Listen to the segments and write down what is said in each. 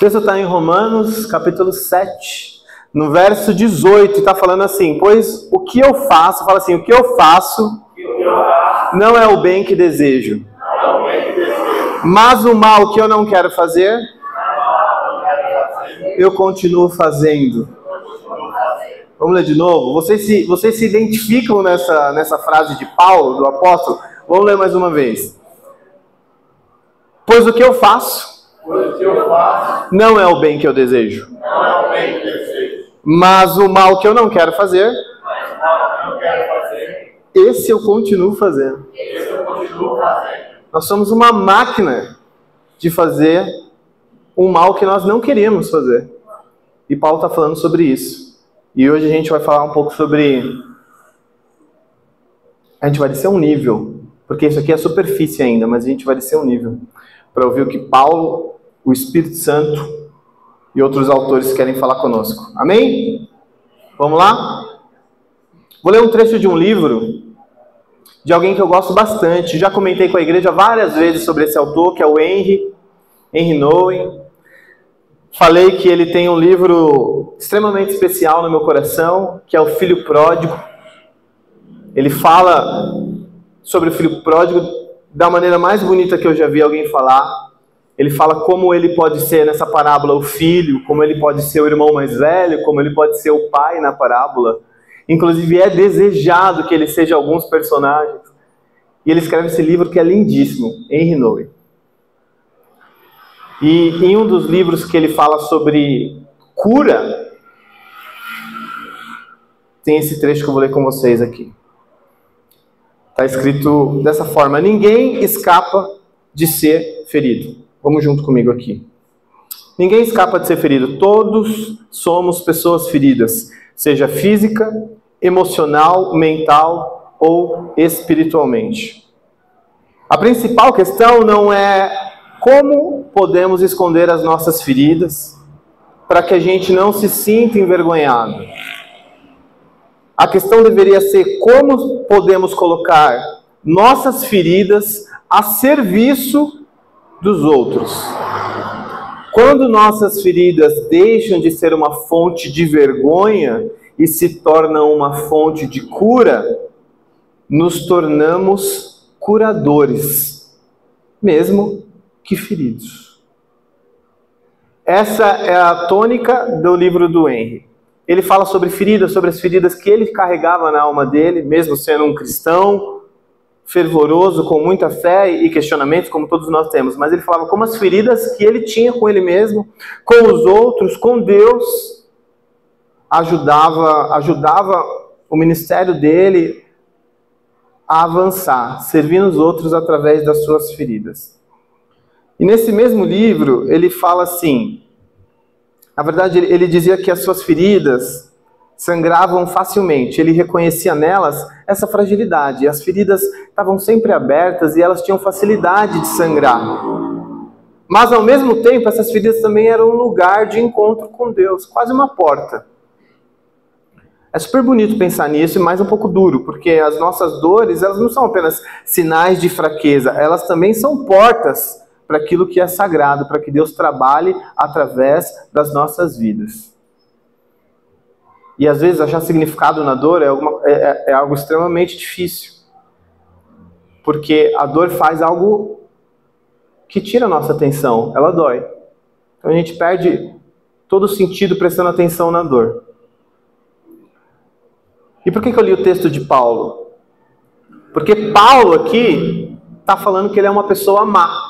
texto está em Romanos, capítulo 7, no verso 18, está falando assim: pois o que eu faço, fala assim, o que eu faço não é o bem que desejo, mas o mal que eu não quero fazer, eu continuo fazendo. Vamos ler de novo? Vocês se identificam nessa frase de Paulo, do apóstolo? Vamos ler mais uma vez. Pois o que eu faço não é o bem que eu desejo, mas o mal que eu não quero fazer, esse eu continuo fazendo. Nós somos uma máquina de fazer o mal que nós não queríamos fazer. E Paulo está falando sobre isso. E hoje a gente vai falar um pouco sobre... A gente vai descer um nível, porque isso aqui é superfície ainda, mas a gente vai descer um nível para ouvir o que Paulo, o Espírito Santo e outros autores querem falar conosco. Amém? Vamos lá? Vou ler um trecho de um livro de alguém que eu gosto bastante. Já comentei com a igreja várias vezes sobre esse autor, que é o Henry Nouwen. Falei que ele tem um livro extremamente especial no meu coração, que é O Filho Pródigo. Ele fala sobre o filho pródigo da maneira mais bonita que eu já vi alguém falar. Ele fala como ele pode ser nessa parábola o filho, como ele pode ser o irmão mais velho, como ele pode ser o pai na parábola. Inclusive é desejado que ele seja alguns personagens. E ele escreve esse livro que é lindíssimo, Henry Nouwen. E em um dos livros que ele fala sobre cura, tem esse trecho que eu vou ler com vocês aqui. Está escrito dessa forma: ninguém escapa de ser ferido. Vamos junto comigo aqui. Ninguém escapa de ser ferido. Todos somos pessoas feridas, seja física, emocional, mental ou espiritualmente. A principal questão não é como podemos esconder as nossas feridas para que a gente não se sinta envergonhado. A questão deveria ser como podemos colocar nossas feridas a serviço dos outros. Quando nossas feridas deixam de ser uma fonte de vergonha e se tornam uma fonte de cura, nos tornamos curadores, mesmo que feridos. Essa é a tônica do livro do Henry. Ele fala sobre feridas, sobre as feridas que ele carregava na alma dele, mesmo sendo um cristão fervoroso, com muita fé e questionamentos, como todos nós temos. Mas ele falava como as feridas que ele tinha com ele mesmo, com os outros, com Deus, ajudava o ministério dele a avançar, servindo os outros através das suas feridas. E nesse mesmo livro, ele fala assim, na verdade ele dizia que as suas feridas sangravam facilmente, ele reconhecia nelas essa fragilidade, as feridas estavam sempre abertas e elas tinham facilidade de sangrar. Mas ao mesmo tempo, essas feridas também eram um lugar de encontro com Deus, quase uma porta. É super bonito pensar nisso, mas um pouco duro, porque as nossas dores, elas não são apenas sinais de fraqueza, elas também são portas para aquilo que é sagrado, para que Deus trabalhe através das nossas vidas. E às vezes achar significado na dor é algo extremamente difícil, porque a dor faz algo que tira a nossa atenção, ela dói. Então a gente perde todo o sentido prestando atenção na dor. E por que eu li o texto de Paulo? Porque Paulo aqui está falando que ele é uma pessoa má.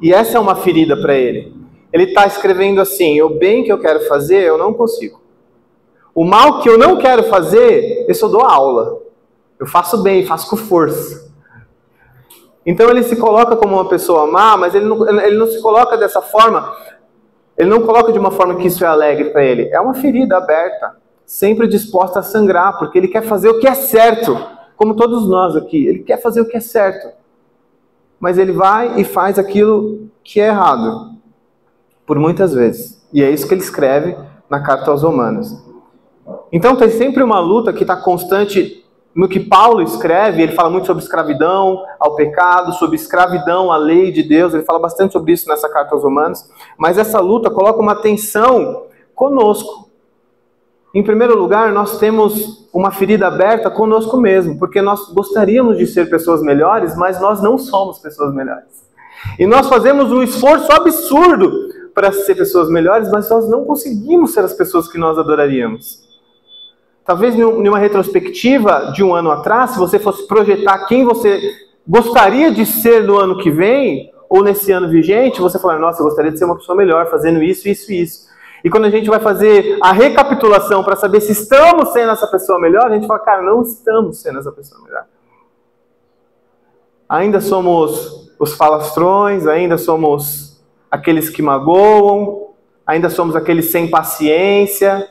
E essa é uma ferida para ele. Ele está escrevendo assim: o bem que eu quero fazer, eu não consigo. O mal que eu não quero fazer, eu só dou aula. Eu faço bem, faço com força. Então ele se coloca como uma pessoa má, mas ele não se coloca dessa forma. Ele não coloca de uma forma que isso é alegre para ele. É uma ferida aberta, sempre disposta a sangrar, porque ele quer fazer o que é certo. Como todos nós aqui, ele quer fazer o que é certo. Mas ele vai e faz aquilo que é errado, por muitas vezes. E é isso que ele escreve na carta aos Romanos. Então tem sempre uma luta que está constante no que Paulo escreve, ele fala muito sobre escravidão ao pecado, sobre escravidão à lei de Deus, ele fala bastante sobre isso nessa carta aos Romanos, mas essa luta coloca uma tensão conosco. Em primeiro lugar, nós temos uma ferida aberta conosco mesmo, porque nós gostaríamos de ser pessoas melhores, mas nós não somos pessoas melhores. E nós fazemos um esforço absurdo para ser pessoas melhores, mas nós não conseguimos ser as pessoas que nós adoraríamos. Talvez em uma retrospectiva de um ano atrás, se você fosse projetar quem você gostaria de ser no ano que vem, ou nesse ano vigente, você falaria, nossa, eu gostaria de ser uma pessoa melhor, fazendo isso, isso e isso. E quando a gente vai fazer a recapitulação para saber se estamos sendo essa pessoa melhor, a gente fala, cara, não estamos sendo essa pessoa melhor. Ainda somos os falastrões, ainda somos aqueles que magoam, ainda somos aqueles sem paciência,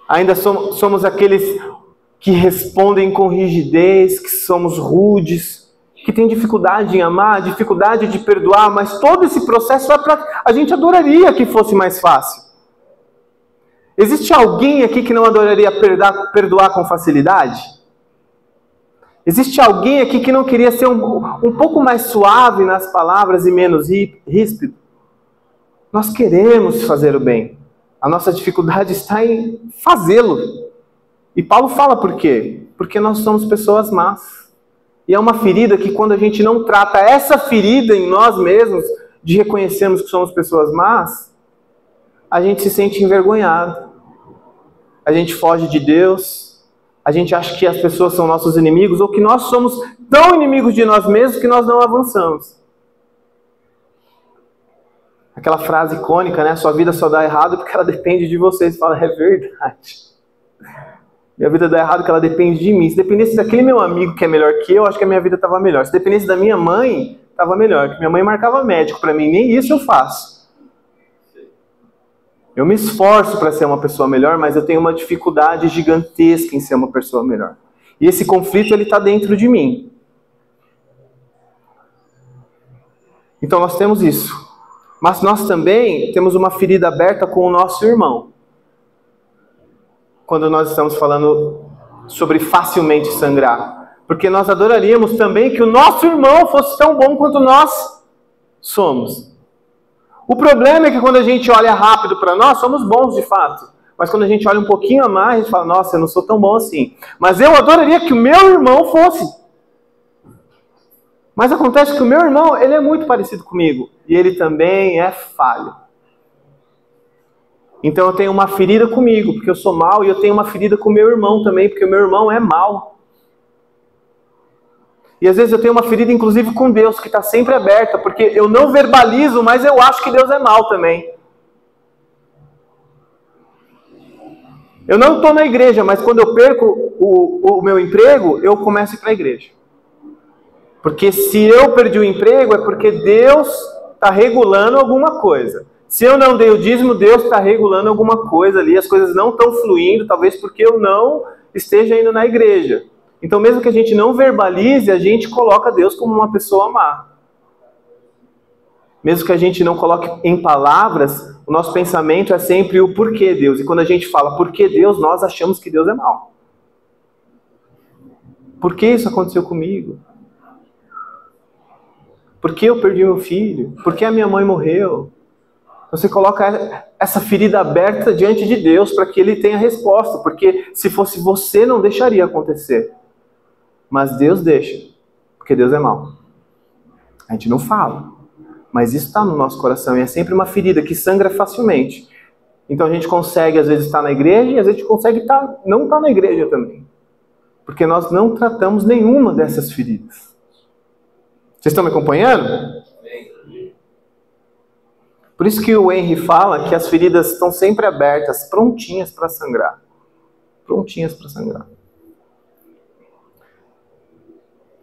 ainda somos aqueles que respondem com rigidez, que somos rudes, que têm dificuldade em amar, dificuldade de perdoar, mas todo esse processo é para... A gente adoraria que fosse mais fácil. Existe alguém aqui que não adoraria perdoar com facilidade? Existe alguém aqui que não queria ser um pouco mais suave nas palavras e menos ríspido? Nós queremos fazer o bem. A nossa dificuldade está em fazê-lo. E Paulo fala por quê? Porque nós somos pessoas más. E é uma ferida que quando a gente não trata essa ferida em nós mesmos, de reconhecermos que somos pessoas más, a gente se sente envergonhado. A gente foge de Deus. A gente acha que as pessoas são nossos inimigos, ou que nós somos tão inimigos de nós mesmos que nós não avançamos. Aquela frase icônica, né? Sua vida só dá errado porque ela depende de você. Você fala, é verdade. Minha vida dá errado porque ela depende de mim. Se dependesse daquele meu amigo que é melhor que eu, acho que a minha vida estava melhor. Se dependesse da minha mãe, estava melhor. Porque minha mãe marcava médico para mim, nem isso eu faço. Eu me esforço para ser uma pessoa melhor, mas eu tenho uma dificuldade gigantesca em ser uma pessoa melhor. E esse conflito, ele está dentro de mim. Então nós temos isso. Mas nós também temos uma ferida aberta com o nosso irmão. Quando nós estamos falando sobre facilmente sangrar. Porque nós adoraríamos também que o nosso irmão fosse tão bom quanto nós somos. O problema é que quando a gente olha rápido para nós, somos bons de fato. Mas quando a gente olha um pouquinho a mais, a gente fala, nossa, eu não sou tão bom assim. Mas eu adoraria que o meu irmão fosse. Mas acontece que o meu irmão, ele é muito parecido comigo. E ele também é falho. Então eu tenho uma ferida comigo, porque eu sou mau, e eu tenho uma ferida com o meu irmão também, porque o meu irmão é mau. E às vezes eu tenho uma ferida inclusive com Deus, que está sempre aberta, porque eu não verbalizo, mas eu acho que Deus é mau também. Eu não estou na igreja, mas quando eu perco o meu emprego, eu começo a ir para a igreja. Porque se eu perdi o emprego, é porque Deus está regulando alguma coisa. Se eu não dei o dízimo, Deus está regulando alguma coisa ali, as coisas não estão fluindo, talvez porque eu não esteja indo na igreja. Então, mesmo que a gente não verbalize, a gente coloca Deus como uma pessoa má. Mesmo que a gente não coloque em palavras, o nosso pensamento é sempre o porquê Deus. E quando a gente fala porquê Deus, nós achamos que Deus é mau. Por que isso aconteceu comigo? Por que eu perdi meu filho? Por que a minha mãe morreu? Você coloca essa ferida aberta diante de Deus para que Ele tenha resposta. Porque se fosse você, não deixaria acontecer. Mas Deus deixa. Porque Deus é mau. A gente não fala. Mas isso está no nosso coração. E é sempre uma ferida que sangra facilmente. Então a gente consegue, às vezes, estar na igreja. E às vezes a gente consegue não estar na igreja também. Porque nós não tratamos nenhuma dessas feridas. Vocês estão me acompanhando? Por isso que o Henry fala que as feridas estão sempre abertas, prontinhas para sangrar. Prontinhas para sangrar.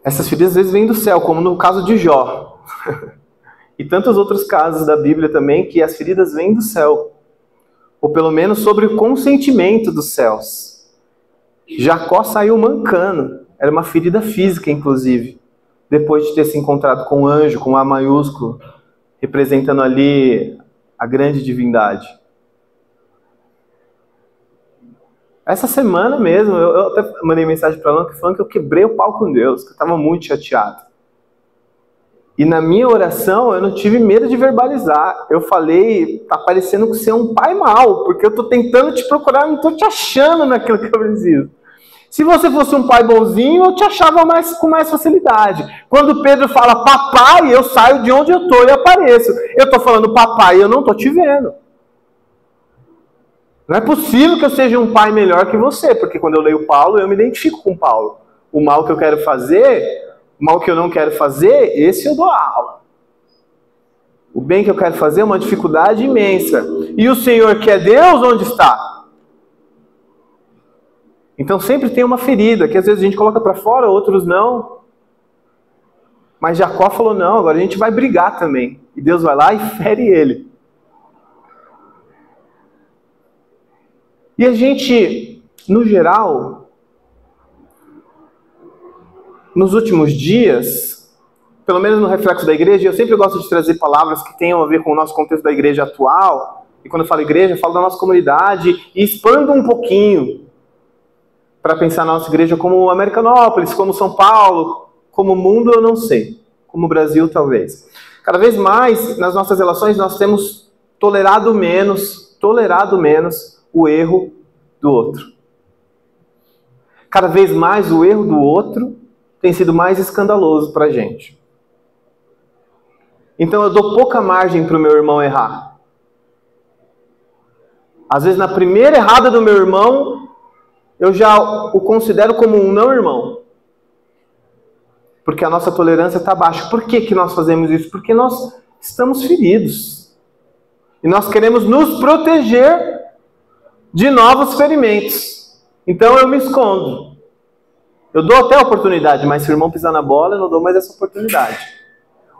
Essas feridas às vezes vêm do céu, como no caso de Jó. E tantos outros casos da Bíblia também, que as feridas vêm do céu. Ou pelo menos sobre o consentimento dos céus. Jacó saiu mancando. Era uma ferida física, inclusive. Depois de ter se encontrado com um anjo, com um A maiúsculo, representando ali a grande divindade. Essa semana mesmo, eu até mandei mensagem para ela falando que eu quebrei o pau com Deus, que eu estava muito chateado. E na minha oração, eu não tive medo de verbalizar. Eu falei, tá parecendo que você é um pai mau, porque eu estou tentando te procurar, não estou te achando naquilo que eu preciso. Se você fosse um pai bonzinho, eu te achava com mais facilidade. Quando Pedro fala papai, eu saio de onde eu estou e apareço. Eu estou falando papai e eu não estou te vendo. Não é possível que eu seja um pai melhor que você, porque quando eu leio Paulo, eu me identifico com Paulo. O mal que eu quero fazer, o mal que eu não quero fazer, esse eu dou aula. O bem que eu quero fazer é uma dificuldade imensa. E o Senhor, que é Deus, onde está? Então sempre tem uma ferida, que às vezes a gente coloca para fora, outros não. Mas Jacó falou, não, agora a gente vai brigar também. E Deus vai lá e fere ele. E a gente, no geral, nos últimos dias, pelo menos no reflexo da igreja, eu sempre gosto de trazer palavras que tenham a ver com o nosso contexto da igreja atual. E quando eu falo igreja, eu falo da nossa comunidade e expando um pouquinho para pensar na nossa igreja como Americanópolis, como São Paulo, como mundo, eu não sei. Como Brasil, talvez. Cada vez mais, nas nossas relações, nós temos tolerado menos o erro do outro. Cada vez mais o erro do outro tem sido mais escandaloso para a gente. Então eu dou pouca margem para o meu irmão errar. Às vezes na primeira errada do meu irmão, eu já o considero como um não irmão. Porque a nossa tolerância está baixa. Por que nós fazemos isso? Porque nós estamos feridos. E nós queremos nos proteger de novos ferimentos. Então eu me escondo. Eu dou até a oportunidade, mas se o irmão pisar na bola, eu não dou mais essa oportunidade.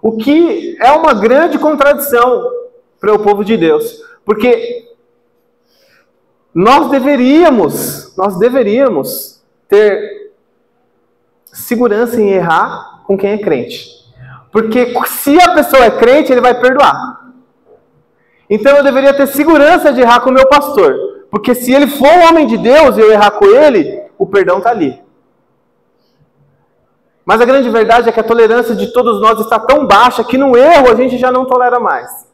O que é uma grande contradição para o povo de Deus. Porque nós deveríamos ter segurança em errar com quem é crente. Porque se a pessoa é crente, ele vai perdoar. Então eu deveria ter segurança de errar com o meu pastor. Porque se ele for um homem de Deus e eu errar com ele, o perdão está ali. Mas a grande verdade é que a tolerância de todos nós está tão baixa que no erro a gente já não tolera mais.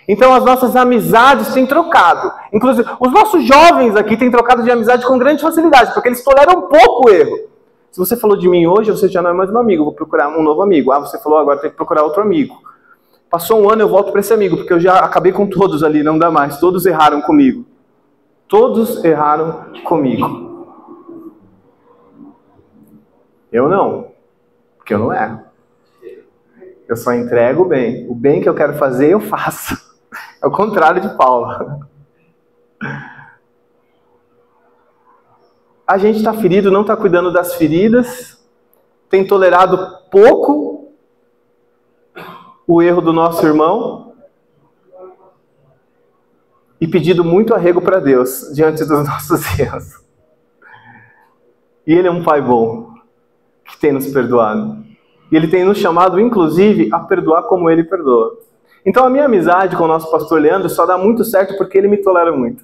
Então as nossas amizades têm trocado. Inclusive, os nossos jovens aqui têm trocado de amizade com grande facilidade, porque eles toleram pouco o erro. Se você falou de mim hoje, você já não é mais um amigo, eu vou procurar um novo amigo. Ah, você falou, agora tem que procurar outro amigo. Passou um ano, eu volto para esse amigo, porque eu já acabei com todos ali, não dá mais. Todos erraram comigo. Todos erraram comigo. Eu não, porque eu não erro. Eu só entrego o bem. O bem que eu quero fazer, eu faço. É o contrário de Paulo. A gente está ferido, não está cuidando das feridas, tem tolerado pouco o erro do nosso irmão e pedido muito arrego para Deus diante dos nossos erros. E Ele é um Pai bom, que tem nos perdoado. E Ele tem nos chamado, inclusive, a perdoar como Ele perdoa. Então a minha amizade com o nosso pastor Leandro só dá muito certo porque ele me tolera muito.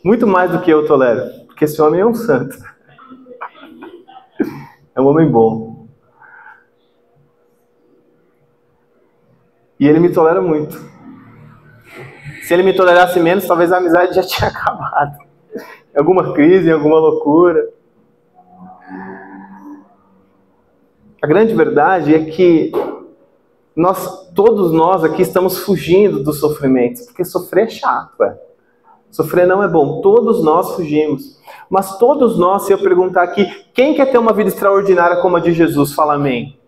Muito mais do que eu tolero. Porque esse homem é um santo. É um homem bom. E ele me tolera muito. Se ele me tolerasse menos, talvez a amizade já tinha acabado. Em alguma crise, em alguma loucura. A grande verdade é que todos nós aqui estamos fugindo dos sofrimentos. Porque sofrer é chato, Sofrer não é bom. Todos nós fugimos. Mas todos nós, se eu perguntar aqui, quem quer ter uma vida extraordinária como a de Jesus? Fala amém.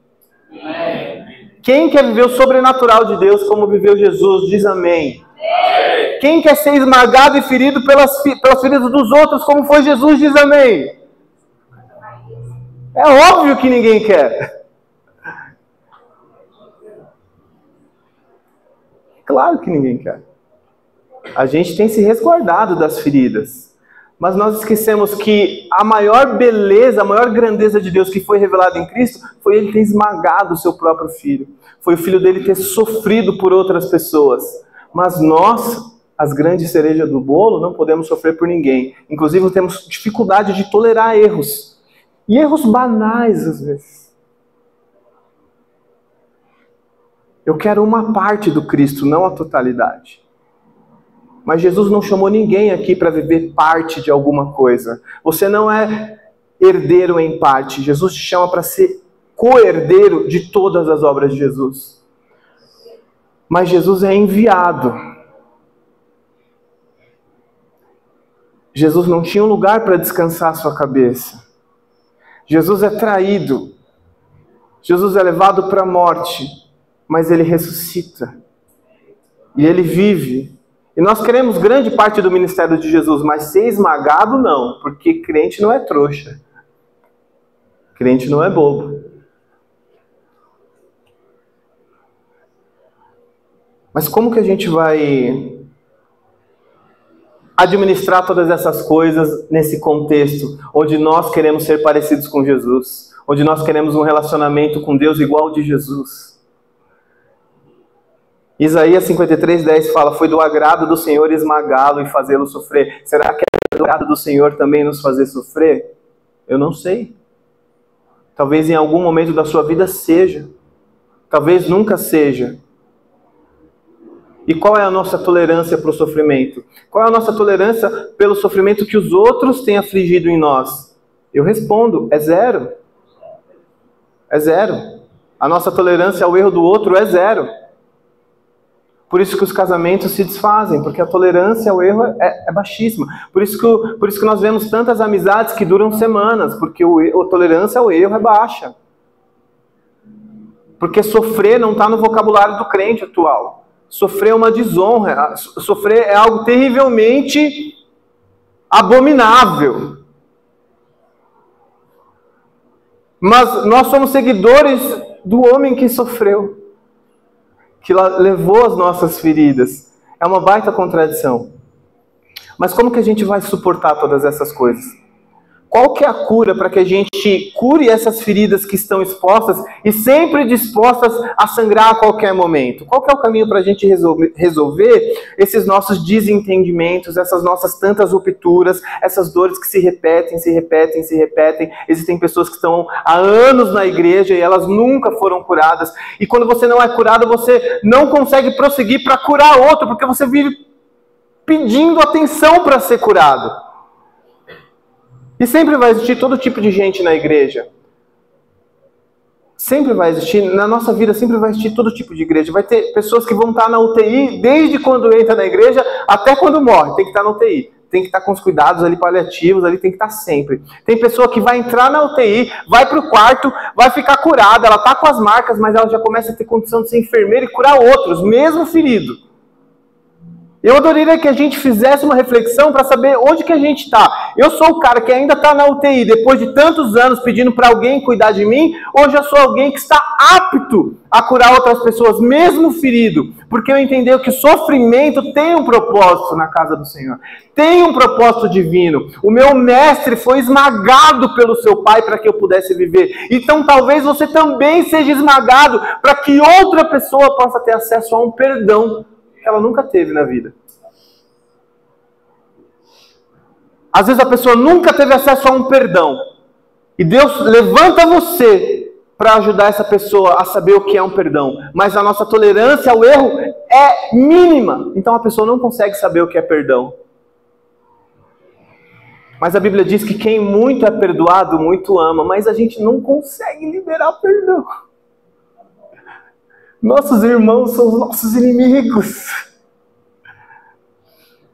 Amém. Quem quer viver o sobrenatural de Deus como viveu Jesus? Diz amém. Amém. Quem quer ser esmagado e ferido pelas feridas dos outros como foi Jesus? Diz amém. É óbvio que ninguém quer. Claro que ninguém quer. A gente tem se resguardado das feridas. Mas nós esquecemos que a maior beleza, a maior grandeza de Deus que foi revelada em Cristo foi Ele ter esmagado o seu próprio Filho. Foi o Filho dele ter sofrido por outras pessoas. Mas nós as grandes cerejas do bolo, não podemos sofrer por ninguém. Inclusive, temos dificuldade de tolerar erros. E erros banais, às vezes. Eu quero uma parte do Cristo, não a totalidade. Mas Jesus não chamou ninguém aqui para viver parte de alguma coisa. Você não é herdeiro em parte. Jesus te chama para ser co-herdeiro de todas as obras de Jesus. Mas Jesus é enviado. Jesus não tinha um lugar para descansar a sua cabeça. Jesus é traído. Jesus é levado para a morte. Mas ele ressuscita. E ele vive. E nós queremos grande parte do ministério de Jesus, mas ser esmagado não, porque crente não é trouxa. Crente não é bobo. Mas como que a gente vai administrar todas essas coisas nesse contexto, onde nós queremos ser parecidos com Jesus, onde nós queremos um relacionamento com Deus igual ao de Jesus? Isaías 53:10 fala: foi do agrado do Senhor esmagá-lo e fazê-lo sofrer. Será que é do agrado do Senhor também nos fazer sofrer? Eu não sei. Talvez em algum momento da sua vida seja. Talvez nunca seja. E qual é a nossa tolerância para o sofrimento? Qual é a nossa tolerância pelo sofrimento que os outros têm afligido em nós? Eu respondo, é zero. É zero. A nossa tolerância ao erro do outro é zero. Por isso que os casamentos se desfazem, porque a tolerância ao erro é baixíssima. Por isso que nós vemos tantas amizades que duram semanas, porque a tolerância ao erro é baixa. Porque sofrer não está no vocabulário do crente atual. Sofrer é uma desonra. Sofrer é algo terrivelmente abominável. Mas nós somos seguidores do homem que sofreu, que levou as nossas feridas. É uma baita contradição. Mas como que a gente vai suportar todas essas coisas? Qual que é a cura para que a gente cure essas feridas que estão expostas e sempre dispostas a sangrar a qualquer momento? Qual que é o caminho para a gente resolver esses nossos desentendimentos, essas nossas tantas rupturas, essas dores que se repetem, se repetem, se repetem? Existem pessoas que estão há anos na igreja e elas nunca foram curadas. E quando você não é curado, você não consegue prosseguir para curar outro, porque você vive pedindo atenção para ser curado. E sempre vai existir todo tipo de gente na igreja. Sempre vai existir, na nossa vida sempre vai existir todo tipo de igreja. Vai ter pessoas que vão estar na UTI desde quando entra na igreja até quando morre. Tem que estar na UTI. Tem que estar com os cuidados ali paliativos, ali tem que estar sempre. Tem pessoa que vai entrar na UTI, vai para o quarto, vai ficar curada. Ela está com as marcas, mas ela já começa a ter condição de ser enfermeira e curar outros, mesmo ferido. Eu adoraria que a gente fizesse uma reflexão para saber onde que a gente está. Eu sou o cara que ainda está na UTI depois de tantos anos pedindo para alguém cuidar de mim, ou já sou alguém que está apto a curar outras pessoas, mesmo ferido? Porque eu entendi que o sofrimento tem um propósito na casa do Senhor. Tem um propósito divino. O meu mestre foi esmagado pelo seu pai para que eu pudesse viver. Então talvez você também seja esmagado para que outra pessoa possa ter acesso a um perdão que ela nunca teve na vida. Às vezes a pessoa nunca teve acesso a um perdão. E Deus levanta você para ajudar essa pessoa a saber o que é um perdão. Mas a nossa tolerância ao erro é mínima. Então a pessoa não consegue saber o que é perdão. Mas a Bíblia diz que quem muito é perdoado, muito ama. Mas a gente não consegue liberar perdão. Nossos irmãos são os nossos inimigos.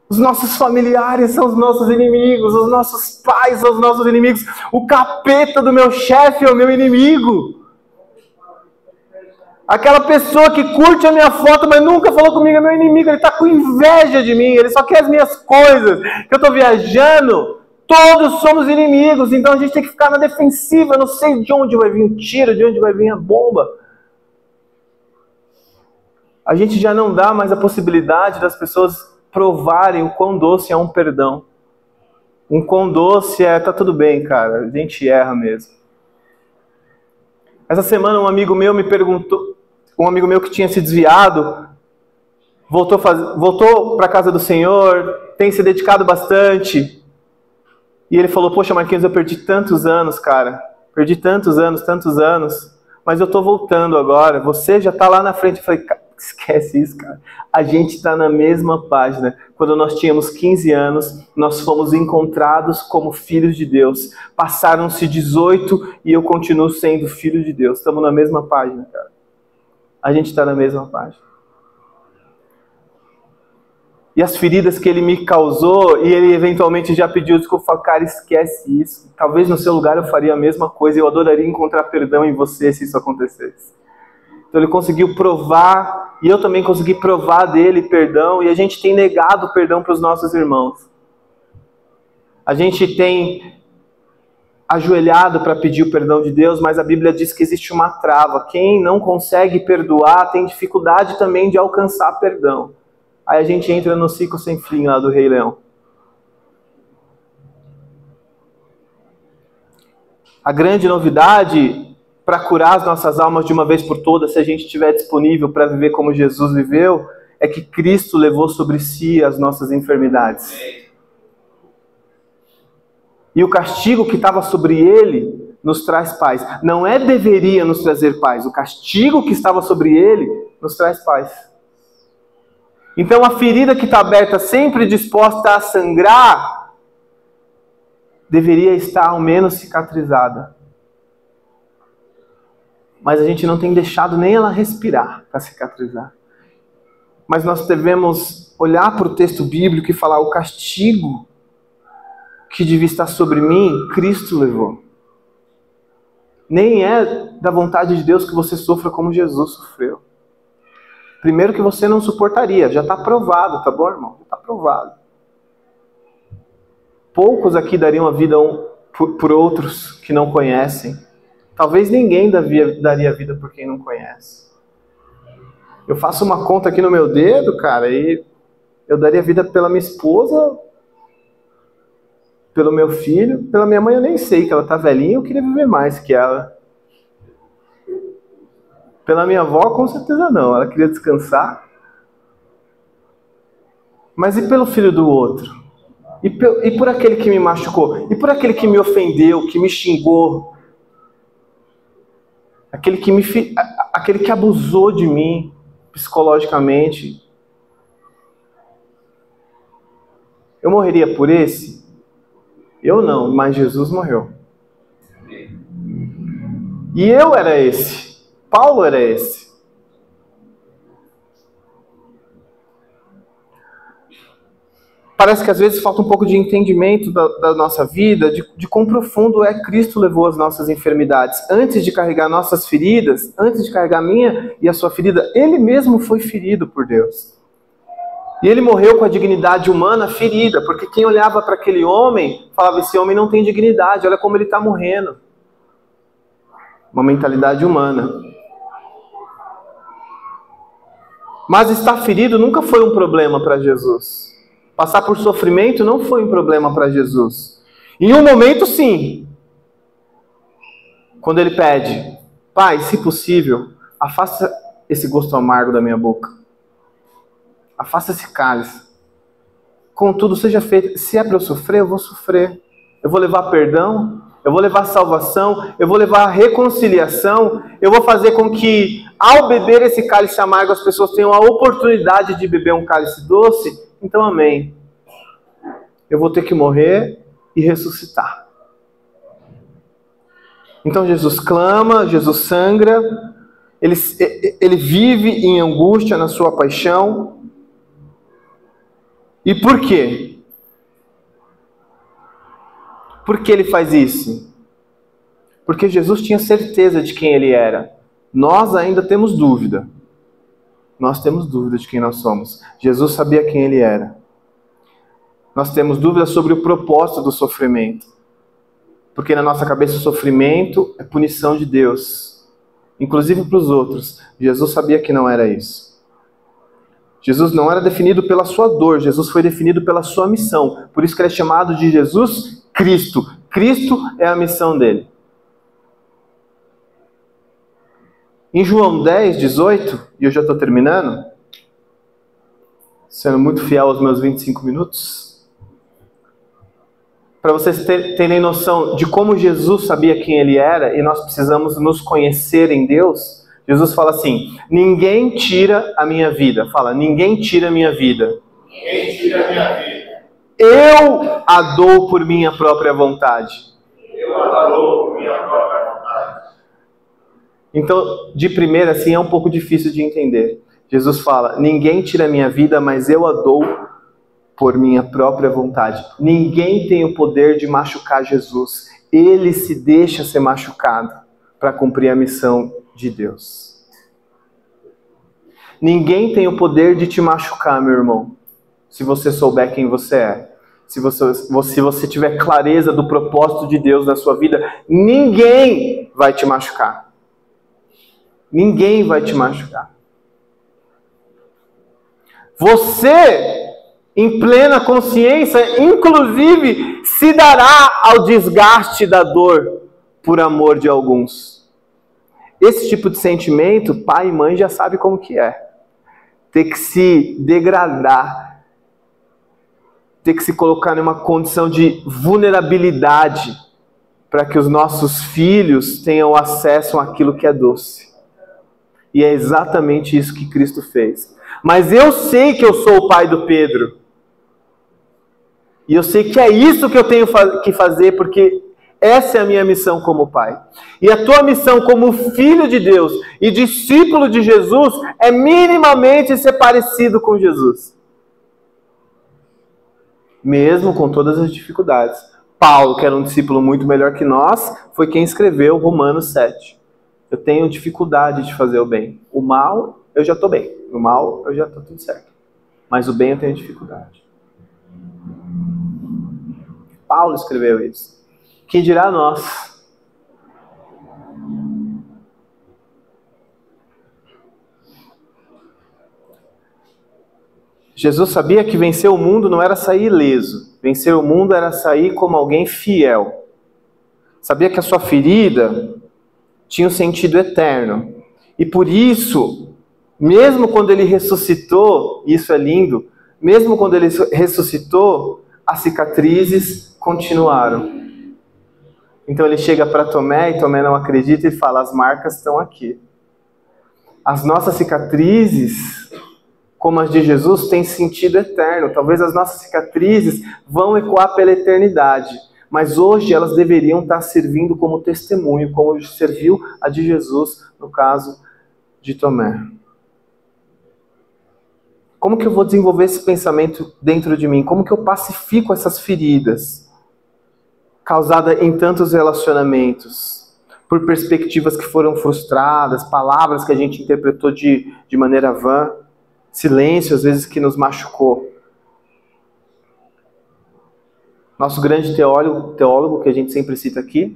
Os nossos familiares são os nossos inimigos. Os nossos pais são os nossos inimigos. O capeta do meu chefe é o meu inimigo. Aquela pessoa que curte a minha foto, mas nunca falou comigo, é meu inimigo. Ele está com inveja de mim. Ele só quer as minhas coisas. Que eu estou viajando. Todos somos inimigos. Então a gente tem que ficar na defensiva. Eu não sei de onde vai vir o tiro, de onde vai vir a bomba. A gente já não dá mais a possibilidade das pessoas provarem o quão doce é um perdão. Um quão doce tá tudo bem, cara, a gente erra mesmo. Essa semana um amigo meu me perguntou, um amigo meu que tinha se desviado, voltou para a casa do Senhor, tem se dedicado bastante. E ele falou, poxa, Marquinhos, eu perdi tantos anos, cara. Perdi tantos anos. Mas eu estou voltando agora. Você já está lá na frente. Eu falei, esquece isso, cara. A gente está na mesma página. Quando nós tínhamos 15 anos, nós fomos encontrados como filhos de Deus. Passaram-se 18 e eu continuo sendo filho de Deus. Estamos na mesma página, cara. A gente está na mesma página. E as feridas que ele me causou, e ele eventualmente já pediu desculpa, eu falo, cara, esquece isso. Talvez no seu lugar eu faria a mesma coisa, eu adoraria encontrar perdão em você se isso acontecesse. Então ele conseguiu provar, e eu também consegui provar dele perdão, e a gente tem negado perdão para os nossos irmãos. A gente tem ajoelhado para pedir o perdão de Deus, mas a Bíblia diz que existe uma trava. Quem não consegue perdoar tem dificuldade também de alcançar perdão. Aí a gente entra no ciclo sem fim lá do Rei Leão. A grande novidade para curar as nossas almas de uma vez por todas, se a gente estiver disponível para viver como Jesus viveu, é que Cristo levou sobre si as nossas enfermidades. E o castigo que estava sobre ele nos traz paz. Não é deveria nos trazer paz. O castigo que estava sobre ele nos traz paz. Então a ferida que está aberta, sempre disposta a sangrar, deveria estar ao menos cicatrizada. Mas a gente não tem deixado nem ela respirar para cicatrizar. Mas nós devemos olhar para o texto bíblico e falar, o castigo que devia estar sobre mim, Cristo levou. Nem é da vontade de Deus que você sofra como Jesus sofreu. Primeiro que você não suportaria, já está provado, tá bom, irmão? Já está provado. Poucos aqui dariam a vida por outros que não conhecem. Talvez ninguém daria a vida por quem não conhece. Eu faço uma conta aqui no meu dedo, cara, e eu daria a vida pela minha esposa, pelo meu filho, pela minha mãe eu nem sei, que ela tá velhinha, eu queria viver mais que ela. Pela minha avó, com certeza não. Ela queria descansar. Mas e pelo filho do outro? E por aquele que me machucou? E por aquele que me ofendeu, que me xingou? Aquele que abusou de mim psicologicamente? Eu morreria por esse? Eu não, mas Jesus morreu. E eu era esse. Paulo era esse. Parece que às vezes falta um pouco de entendimento da nossa vida, de quão profundo é Cristo levou as nossas enfermidades. Antes de carregar nossas feridas, antes de carregar a minha e a sua ferida, Ele mesmo foi ferido por Deus. E Ele morreu com a dignidade humana ferida, porque quem olhava para aquele homem, falava, esse homem não tem dignidade, olha como ele está morrendo. Uma mentalidade humana. Mas estar ferido nunca foi um problema para Jesus. Passar por sofrimento não foi um problema para Jesus. Em um momento, sim. Quando ele pede, Pai, se possível, afasta esse gosto amargo da minha boca. Afasta esse cálice. Contudo, seja feito. Se é para eu sofrer, eu vou sofrer. Eu vou levar perdão. Eu vou levar salvação, eu vou levar reconciliação, eu vou fazer com que, ao beber esse cálice amargo, as pessoas tenham a oportunidade de beber um cálice doce. Então, amém. Eu vou ter que morrer e ressuscitar. Então, Jesus clama, Jesus sangra, ele vive em angústia na sua paixão. E por quê? Por que ele faz isso? Porque Jesus tinha certeza de quem ele era. Nós ainda temos dúvida. Nós temos dúvida de quem nós somos. Jesus sabia quem ele era. Nós temos dúvida sobre o propósito do sofrimento. Porque na nossa cabeça o sofrimento é punição de Deus. Inclusive para os outros. Jesus sabia que não era isso. Jesus não era definido pela sua dor. Jesus foi definido pela sua missão. Por isso que ele é chamado de Jesus Cristo. Cristo é a missão dele. Em João 10, 18, e eu já estou terminando, Sendo muito fiel aos meus 25 minutos. Para vocês terem noção de como Jesus sabia quem Ele era, e nós precisamos nos conhecer em Deus, Jesus fala assim: ninguém tira a minha vida. Fala, ninguém tira a minha vida. Ninguém tira a minha vida. Eu a dou por minha própria vontade. Eu a dou por minha própria vontade. Então, de primeira, assim, é um pouco difícil de entender. Jesus fala, ninguém tira a minha vida, mas eu a dou por minha própria vontade. Ninguém tem o poder de machucar Jesus. Ele se deixa ser machucado para cumprir a missão de Deus. Ninguém tem o poder de te machucar, meu irmão, se você souber quem você é. Se você tiver clareza do propósito de Deus na sua vida, ninguém vai te machucar. Ninguém vai te machucar. Você, em plena consciência, inclusive, se dará ao desgaste da dor por amor de alguns. Esse tipo de sentimento, pai e mãe já sabem como que é. Ter que se degradar, ter que se colocar numa condição de vulnerabilidade para que os nossos filhos tenham acesso àquilo que é doce. E é exatamente isso que Cristo fez. Mas eu sei que eu sou o pai do Pedro. E eu sei que é isso que eu tenho que fazer, porque essa é a minha missão como pai. E a tua missão como filho de Deus e discípulo de Jesus é minimamente ser parecido com Jesus. Mesmo com todas as dificuldades. Paulo, que era um discípulo muito melhor que nós, foi quem escreveu Romanos 7. Eu tenho dificuldade de fazer o bem. O mal, eu já estou bem. O mal, eu já estou tudo certo. Mas o bem eu tenho dificuldade. Paulo escreveu isso. Que dirá nós? Jesus sabia que vencer o mundo não era sair ileso. Vencer o mundo era sair como alguém fiel. Sabia que a sua ferida tinha um sentido eterno. E por isso, mesmo quando ele ressuscitou, isso é lindo, mesmo quando ele ressuscitou, as cicatrizes continuaram. Então ele chega para Tomé, e Tomé não acredita e fala, as marcas estão aqui. As nossas cicatrizes, como as de Jesus, têm sentido eterno. Talvez as nossas cicatrizes vão ecoar pela eternidade. Mas hoje elas deveriam estar servindo como testemunho, como serviu a de Jesus, no caso de Tomé. Como que eu vou desenvolver esse pensamento dentro de mim? Como que eu pacifico essas feridas causadas em tantos relacionamentos? Por perspectivas que foram frustradas, palavras que a gente interpretou de maneira vã, silêncio às vezes que nos machucou. Nosso grande teólogo que a gente sempre cita aqui,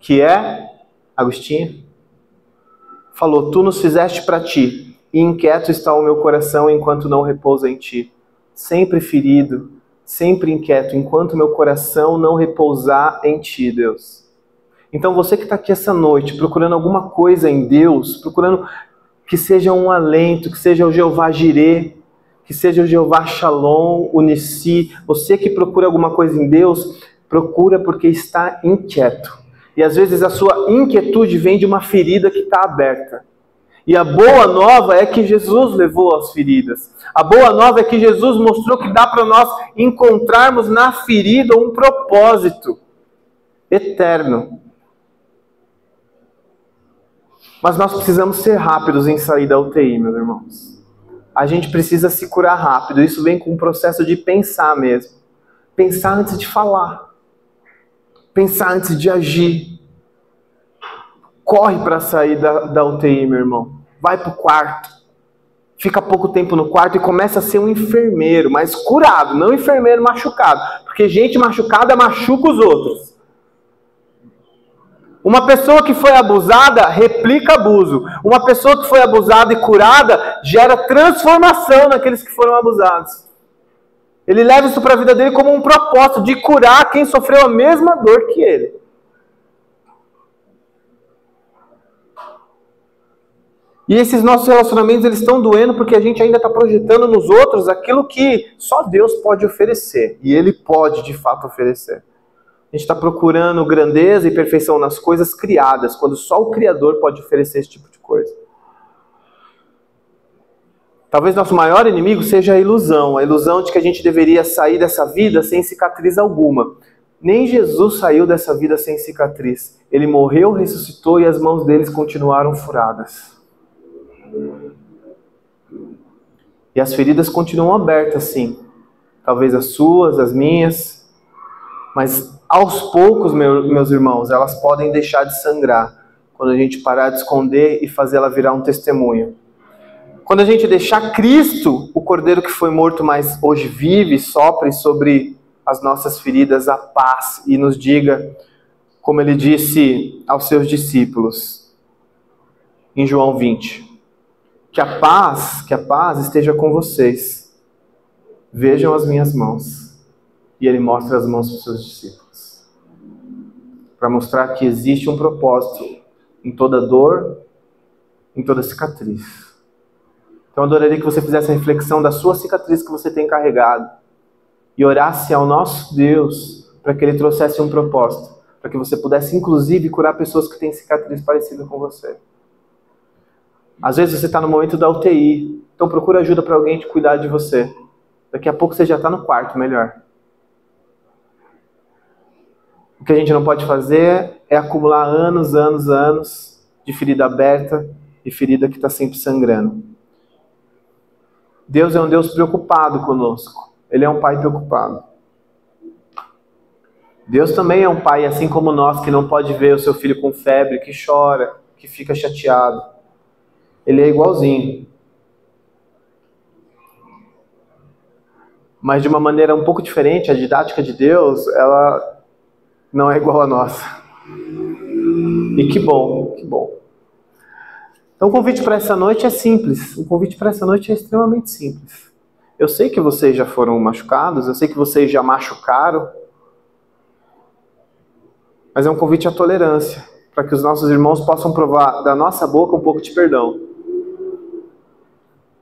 que é Agostinho, falou, tu nos fizeste para ti, e inquieto está o meu coração enquanto não repousa em ti. Sempre ferido, sempre inquieto, enquanto meu coração não repousar em ti, Deus. Então você que está aqui essa noite, procurando alguma coisa em Deus, procurando que seja um alento, que seja o Jeová Jirê, que seja o Jeová Shalom, o Nissi, você que procura alguma coisa em Deus, procura porque está inquieto. E às vezes a sua inquietude vem de uma ferida que está aberta. E a boa nova é que Jesus levou as feridas. A boa nova é que Jesus mostrou que dá para nós encontrarmos na ferida um propósito eterno. Mas nós precisamos ser rápidos em sair da UTI, meus irmãos. A gente precisa se curar rápido. Isso vem com um processo de pensar mesmo. Pensar antes de falar. Pensar antes de agir. Corre para sair da UTI, meu irmão. Vai para o quarto. Fica pouco tempo no quarto e começa a ser um enfermeiro, mas curado, não enfermeiro machucado. Porque gente machucada machuca os outros. Uma pessoa que foi abusada replica abuso. Uma pessoa que foi abusada e curada gera transformação naqueles que foram abusados. Ele leva isso para a vida dele como um propósito de curar quem sofreu a mesma dor que ele. E esses nossos relacionamentos, eles estão doendo porque a gente ainda está projetando nos outros aquilo que só Deus pode oferecer. E Ele pode, de fato, oferecer. A gente está procurando grandeza e perfeição nas coisas criadas, quando só o Criador pode oferecer esse tipo de coisa. Talvez nosso maior inimigo seja a ilusão de que a gente deveria sair dessa vida sem cicatriz alguma. Nem Jesus saiu dessa vida sem cicatriz. Ele morreu, ressuscitou e as mãos deles continuaram furadas. E as feridas continuam abertas, sim. Talvez as suas, as minhas. Mas aos poucos, meus irmãos, elas podem deixar de sangrar. Quando a gente parar de esconder e fazer ela virar um testemunho. Quando a gente deixar Cristo, o Cordeiro que foi morto, mas hoje vive, sopre sobre as nossas feridas a paz e nos diga, como Ele disse aos seus discípulos, em João 20, que a paz esteja com vocês. Vejam as minhas mãos. E Ele mostra as mãos para os seus discípulos. Para mostrar que existe um propósito em toda dor, em toda cicatriz. Então eu adoraria que você fizesse a reflexão da sua cicatriz que você tem carregado. E orasse ao nosso Deus para que Ele trouxesse um propósito. Para que você pudesse, inclusive, curar pessoas que têm cicatriz parecida com você. Às vezes você está no momento da UTI. Então procura ajuda para alguém te cuidar de você. Daqui a pouco você já está no quarto melhor. O que a gente não pode fazer é acumular anos de ferida aberta e ferida que está sempre sangrando. Deus é um Deus preocupado conosco. Ele é um Pai preocupado. Deus também é um Pai, assim como nós, que não pode ver o seu filho com febre, que chora, que fica chateado. Ele é igualzinho. Mas de uma maneira um pouco diferente, a didática de Deus, ela não é igual a nossa. E que bom, que bom. Então o convite para essa noite é simples. O convite para essa noite é extremamente simples. Eu sei que vocês já foram machucados, eu sei que vocês já machucaram, mas é um convite à tolerância, para que os nossos irmãos possam provar da nossa boca um pouco de perdão.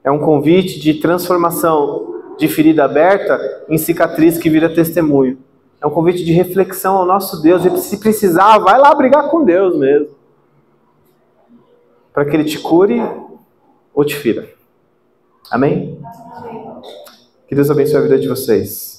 É um convite de transformação de ferida aberta em cicatriz que vira testemunho. É um convite de reflexão ao nosso Deus, e se precisar, vai lá brigar com Deus mesmo. Para que Ele te cure ou te fira. Amém? Que Deus abençoe a vida de vocês.